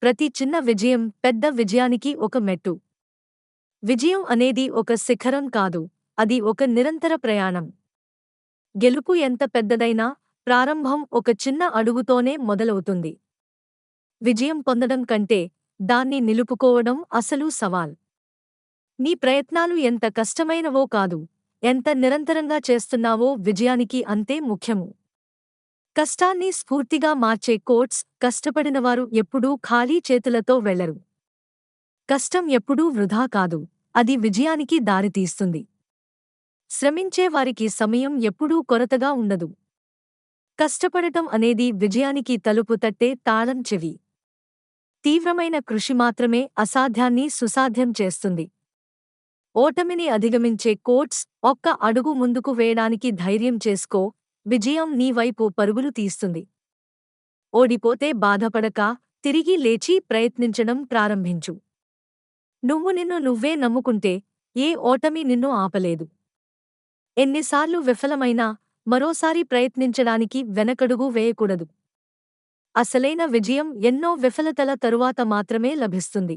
ప్రతి చిన్న విజయం పెద్ద విజయానికి ఒక మెట్టు. విజయం అనేది ఒక శిఖరం కాదు, అది ఒక నిరంతర ప్రయాణం. గెలుపు ఎంత పెద్దదైనా, ప్రారంభం ఒక చిన్న అడుగుతోనే మొదలవుతుంది. విజయం పొందడం కంటే, దాన్ని నిలుపుకోవడం అసలు సవాల్. నీ ప్రయత్నాలు ఎంత కష్టమైనవో కాదు, ఎంత నిరంతరంగా చేస్తున్నావో విజయానికి అంతే ముఖ్యము. కష్టాన్ని స్ఫూర్తిగా మార్చే కోట్స్: కష్టపడినవారు ఎప్పుడూ ఖాళీ చేతులతో వెళ్లరు. కష్టం ఎప్పుడూ వృధా కాదు, అది విజయానికి దారితీస్తుంది. శ్రమించే వారికి సమయం ఎప్పుడూ కొరతగా ఉండదు. కష్టపడటం అనేది విజయానికి తలుపు తట్టే తాళం చెవి. తీవ్రమైన కృషి మాత్రమే అసాధ్యాన్ని సుసాధ్యం చేస్తుంది. ఓటమిని అధిగమించే కోట్స్: ఒక్క అడుగు ముందుకు వేయడానికి ధైర్యం చేసుకో, విజయం నీ వైపు పరుగులు తీస్తుంది. ఓడిపోతే బాధపడక, తిరిగి లేచి ప్రయత్నించడం ప్రారంభించు. నువ్వు నిన్ను నువ్వే నమ్ముకుంటే, ఏ ఓటమి నిన్ను ఆపలేదు. ఎన్నిసార్లు విఫలమైనా, మరోసారి ప్రయత్నించడానికి వెనకడుగు వేయకూడదు. అసలైన విజయం ఎన్నో విఫలతల తరువాత మాత్రమే లభిస్తుంది.